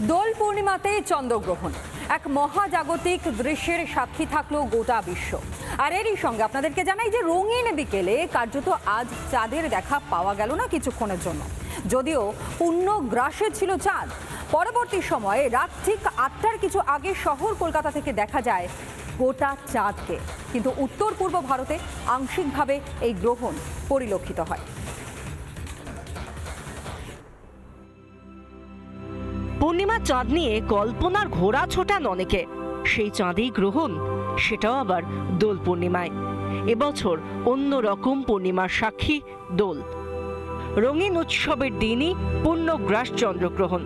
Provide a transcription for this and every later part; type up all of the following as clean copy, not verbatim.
দোল পূর্ণিমাতে চন্দ্রগ্রহণ এক মহাজাগতিক দৃশ্যের সাক্ষী থাকলো গোটা বিশ্ব। আর এরই সঙ্গে আপনাদেরকে জানাই যে রঙিন বিকেলে কার্যত আজ চাঁদের দেখা পাওয়া গেল না কিছুক্ষণের জন্য, যদিও পূর্ণ গ্রাসে ছিল চাঁদ। পরবর্তী সময়ে রাত ঠিক 8টার কিছু আগে শহর কলকাতা থেকে দেখা যায় গোটা চাঁদকে, কিন্তু উত্তর পূর্ব ভারতে আংশিকভাবে এই গ্রহণ পরিলক্ষিত হয়। পূর্ণিমা চাঁদ নিয়ে কল্পনার ঘোড়া ছোটান অনেকে। সেই চাঁদেই গ্রহণ, সেটাও আবার দোল পূর্ণিমায়। এবছর অন্যরকম পূর্ণিমার সাক্ষী দোল। রঙিন উৎসবের দিনই পূর্ণগ্রাস চন্দ্রগ্রহণ।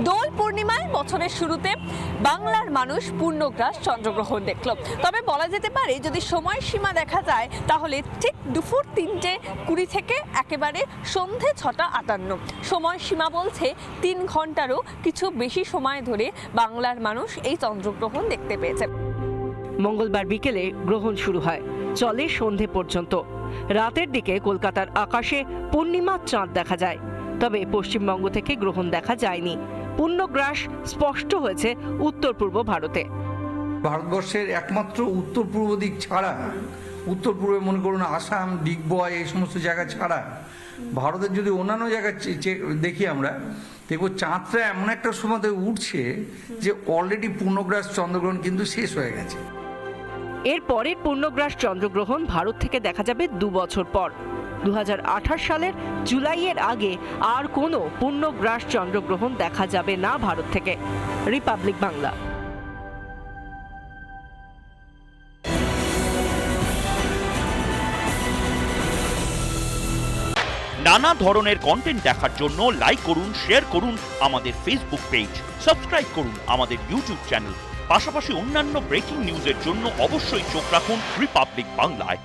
দোল পূর্ণিমায় বছরের শুরুতে বাংলার মানুষ পূর্ণগ্রাস চন্দ্রগ্রহণ দেখল। তবে বলা যেতে পারে যদি সময়সীমা দেখা যায় তাহলে ঠিক দুপুর 3:20 থেকে একেবারে সন্ধে 6:58। সময়সীমা বলছে 3 ঘন্টারও কিছু বেশি সময় ধরে বাংলার মানুষ এই চন্দ্রগ্রহণ দেখতে পেয়েছে। মঙ্গলবার বিকেলে গ্রহণ শুরু হয়, চলে সন্ধে পর্যন্ত। রাতের দিকে কলকাতার আকাশে পূর্ণিমার চাঁদ দেখা যায়, তবে পশ্চিমবঙ্গ থেকে গ্রহণ দেখা যায়নি। পূর্ণগ্রাস স্পষ্ট হয়েছে উত্তর পূর্ব ভারতে। ভারতবর্ষের একমাত্র উত্তর পূর্ব দিক ছাড়া, উত্তর পূর্বে মনে করুন আসাম, ডিগবয়, এই সমস্ত জায়গা ছাড়া ভারতের যদি অন্যান্য জায়গায় দেখি আমরা দেখবো চাঁদটা এমন একটা সময়তে উঠছে যে অলরেডি পূর্ণগ্রাস চন্দ্রগ্রহণ কিন্তু শেষ হয়ে গেছে। এর পরের পূর্ণগ্রাস চন্দ্রগ্রহণ ভারত থেকে দেখা যাবে 2 বছর পর। 2028 সালের জুলাইয়ের আগে আর কোনো পূর্ণগ্রাস চন্দ্রগ্রহণ দেখা যাবে না ভারত থেকে। রিপাবলিক বাংলা। নানা ধরনের কন্টেন্ট দেখার জন্য লাইক করুন, শেয়ার করুন আমাদের ফেসবুক পেজ, সাবস্ক্রাইব করুন আমাদের ইউটিউব চ্যানেল। পাশাপাশি অন্যান্য ব্রেকিং নিউজের জন্য অবশ্যই চোখ রাখুন রিপাবলিক বাংলায়।